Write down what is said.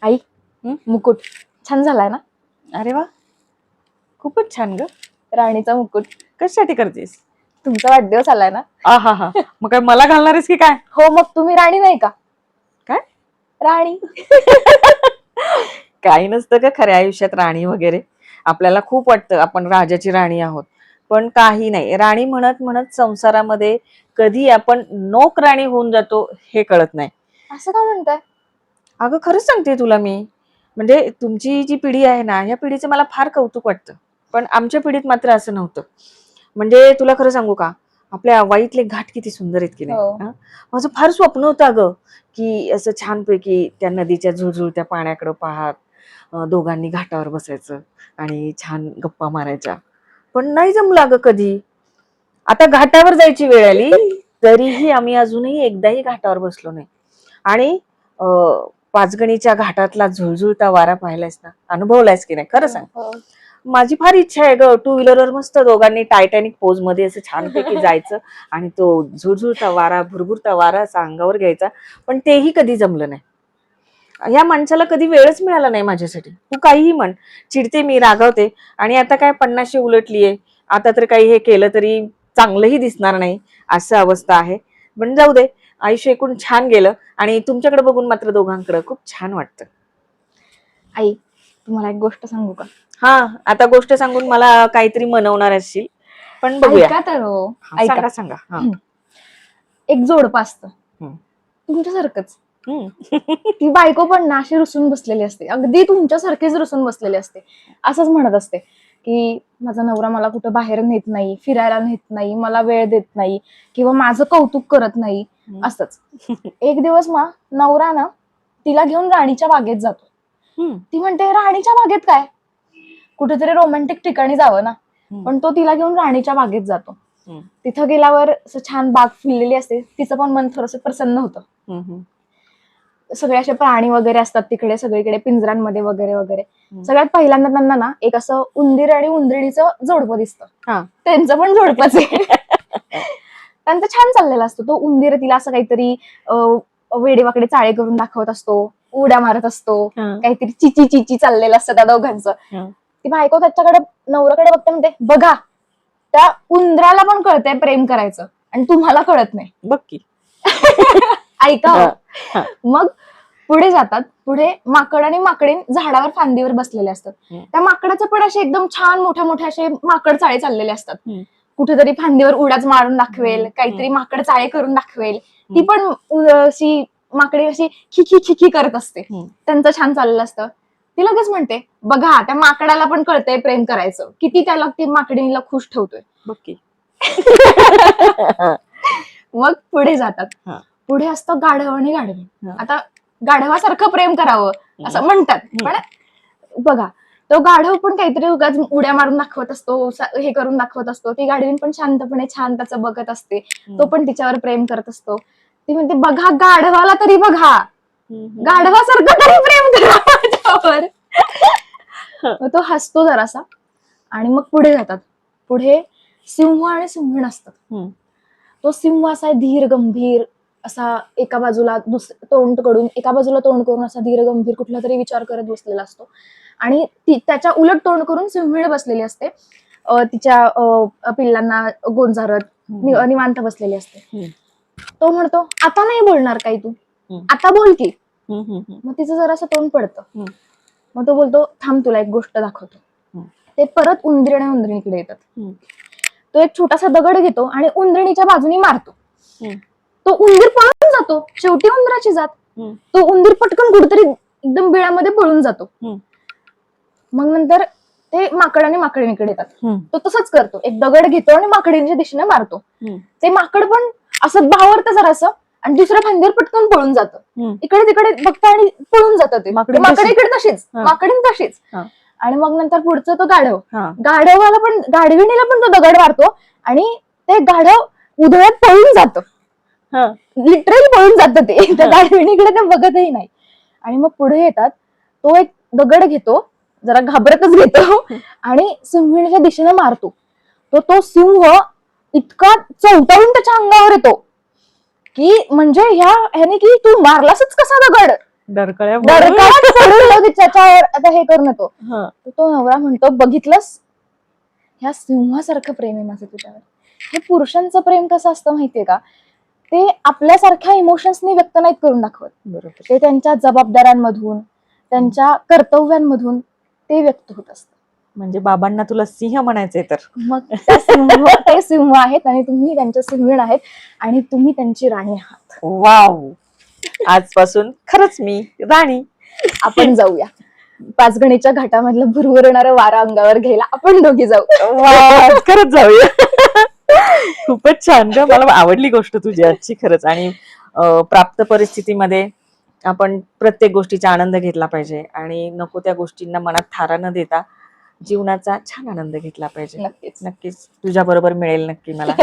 आई मुकुट छान झालाय ना? अरे वा, खूपच छान ग. राणीचा मुकुट. कशासाठी करतेस? तुमचा वाढदिवस आलाय ना? हा हा, मग काय मला घालणार आहेस की काय? हो, मग तुम्ही राणी नाही का? काय राणी. काही नसतं का खऱ्या आयुष्यात राणी वगैरे. आपल्याला खूप वाटतं आपण राजाची राणी आहोत, पण काही नाही. राणी म्हणत म्हणत संसारामध्ये कधी आपण नोक राणी होऊन जातो हे कळत नाही. असं का म्हणताय? अगं खरंच सांगते तुला मी. म्हणजे तुमची जी पिढी आहे ना, या पिढीचं मला फार कौतुक वाटतं. पण आमच्या पिढीत मात्र असं नव्हतं. म्हणजे तुला खरं सांगू का, आपल्या वाईतले घाट किती सुंदर आहेत की नाही. हो. माझं फार स्वप्न होतं अगं, की असं छानपैकी त्या नदीच्या झुळझुळत्या पाण्याकडे पाहत दोघांनी घाटावर बसायचं आणि छान गप्पा मारायच्या. पण नाही जमलं अगं कधी. आता घाटावर जायची वेळ आली, तरीही आम्ही अजूनही एकदाही घाटावर बसलो नाही. आणि पाचगणीच्या घाटातला झुळझुळता वारा पाहिलायस ना, अनुभवलायस की नाही खरं सांग. हो. माझी फार इच्छा आहे ग, टू व्हीलरवर मस्त दोघांनी टायटॅनिक पोज मध्ये असं छानपैकी जायचं आणि तो झुळझुळता वारा, भुरभुरता वारा असा अंगावर घ्यायचा. पण तेही कधी जमलं नाही. या माणसाला कधी वेळच मिळाला नाही माझ्यासाठी. तू काहीही म्हण, चिडते मी, रागावते. आणि आता काय 50शी उलटलीये, आता तर काही हे केलं तरी चांगलंही दिसणार नाही, असं अवस्था आहे. पण जाऊ दे, आयुष्य एकूण छान गेलं. आणि तुमच्याकडे बघून मात्र दोघांकडे खूप छान वाटतं. आई, तुम्हाला एक गोष्ट सांगू का? हा, आता गोष्ट सांगून मला काहीतरी मनवणार असशील, पण बघूया. ऐका तर हो. हा, ऐका. सांगा सांगा. हा. एक जोडपं असतं हम्म. तुमच्यासारखंच. हम्म. ती बायको पण ना अशी रुसून बसलेली असते, अगदी तुमच्यासारखीच रुसून बसलेली असते. असंच म्हणत असते की माझा नवरा मला कुठं बाहेर नेत नाही, फिरायला नेत नाही, मला वेळ देत नाही किंवा माझं कौतुक करत नाही. असंच. एक दिवस नवरा ना तिला घेऊन राणीच्या बागेत जातो. ती म्हणते राणीच्या बागेत काय, कुठेतरी रोमॅन्टिक ठिकाणी जावं ना. पण तो तिला घेऊन राणीच्या बागेत जातो. तिथं गेल्यावर असं छान बाग फुललेली असते, तिचं पण मन थोडंसं प्रसन्न होतं. सगळे असे प्राणी वगैरे असतात तिकडे सगळीकडे, पिंजऱ्यांमध्ये वगैरे वगैरे. सगळ्यात पहिल्यांदा त्यांना ना एक असं उंदीर आणि उंदरिणीचं जोडपं दिसतं. त्यांचं पण जोडपंच आहे. त्यांचं छान चाललेलं असतं. तो उंदीर तिला असं काहीतरी वेडेवाकडे चाळे करून दाखवत असतो, उड्या मारत असतो, काहीतरी चिची चिची चाललेलं असतं त्या दोघांचं. ती बायको त्याच्याकडे नवऱ्याकडे बघते, म्हणते बघा त्या उंदराला पण कळतंय प्रेम करायचं आणि तुम्हाला कळत नाही. बघ की. ऐका. मग पुढे जातात. पुढे माकड आणि माकडीण झाडावर फांदीवर बसलेले असतात. त्या माकडाचं पण असे एकदम छान मोठ्या मोठ्या असे माकड चाळे चाललेले असतात. कुठेतरी फांदीवर उडाच मारून दाखवेल, काहीतरी माकड चाळे करून दाखवेल. ती पण अशी माकडी अशी खिखी खिखी करत असते. त्यांचं छान चाललेलं असतं. ती लगेच म्हणते बघा त्या माकडाला पण कळतंय प्रेम करायचं, किती त्याला ती माकडीला खुश ठेवतोय. बघ की. मग पुढे जातात. पुढे असतं गाढव आणि गाढवी. आता गाढवासारखं प्रेम करावं असं म्हणतात, पण बघा तो गाढव पण काहीतरी उगाच उड्या मारून दाखवत असतो, हे करून दाखवत असतो. ती गाढवीन पण शांतपणे छान त्याचं बघत असते. तो पण तिच्यावर प्रेम करत असतो. ती म्हणते बघा गाढवाला तरी बघा, गाढवासारखं तरी प्रेम करा माझ्यावर. तो हसतो जरासा आणि मग पुढे जातात. पुढे सिंह आणि सिंहीण असतात. तो सिंह असा धीर गंभीर असा एका बाजूला तोंड करून असा धीर गंभीर कुठला तरी विचार करत बसलेला असतो. आणि त्याच्या उलट तोंड करून सिंहीण बसलेली असते, तिच्या पिल्लांना गोंजारत निवांत बसलेली असते. तो म्हणतो आता नाही बोलणार काही तू, आता बोल की. मग तिचं जरासं तोंड पडतं. मग तो बोलतो थांब तुला एक गोष्ट दाखवतो. ते परत उंदीर आणि उंदरीणीकडे येतात. तो एक छोटासा दगड घेतो आणि उंदरिणीच्या बाजूने मारतो. तो उंदीर पळून जातो. शेवटी उंदराची जात. तो उंदीर पटकन कुठेतरी एकदम बिळामध्ये पळून जातो. मग नंतर ते माकड आणि माकडीणीकडे येतात. तो तसंच करतो, एक दगड घेतो आणि माकडीणीच्या दिशेने मारतो. ते माकड पण असं भावरतं जरासं आणि दुसऱ्या फांदीवर पटकन पळून जातं. इकडे तिकडे बघतं आणि पळून जातं. ते माकडीकडे तशीच, माकडीण तशीच. आणि मग नंतर पुढचं तो गाढवाला पण गाढविणीला पण तो दगड मारतो आणि ते गाढव उधळत पळून जातं. लिटरली पळून जातं ते. त्या गाढविणीकडे ते बघतही नाही. आणि मग पुढे येतात. तो एक दगड घेतो, जरा घाबरतच घेतो आणि सिंहीणीच्या दिशेने मारतो. तो सिंह इतका चवताळून त्याच्या अंगावर येतो की म्हणजे ह्याने की तू मारलासच कसा दगड, डरकळ्या दरकाळात पडून तो तिच्यावर आता हे करून येतो. हा. तर तो नवरा म्हणतो, बघितलंस, ह्या सिंहासारखं प्रेम आहे माझं तुझ्यावर. हे पुरुषांचं प्रेम कसं असतं माहितीये का, ते आपल्यासारख्या इमोशन्सनी व्यक्त नाहीत करून दाखवत. बरोबर. ते त्यांच्या जबाबदाऱ्यांमधून, त्यांच्या कर्तव्यांमधून ते व्यक्त होत असतं. म्हणजे बाबांना तुला सिंह म्हणायचंय तर. मग ते सिंह आहेत आणि तुम्ही त्यांच्या सिंहीण आहेत आणि तुम्ही त्यांची राणी आहात. वाव, आजपासून खरंच मी राणी. आपण जाऊया पाचगणीच्या घाटामधलं भुरभुरणारं वारा अंगावर घ्यायला, आपण दोघी जाऊ. वा, खरंच जाऊया. खूपच छान ग, मला आवडली गोष्ट तुझी आजची खरंच. आणि प्राप्त परिस्थितीमध्ये आपण प्रत्येक गोष्टीचा आनंद घेतला पाहिजे आणि नको त्या गोष्टींना मनात थारा न देता जीवनाचा छान आनंद घेतला पाहिजे. नक्कीच. नक्कीच तुझ्या बरोबर मिळेल नक्की मला.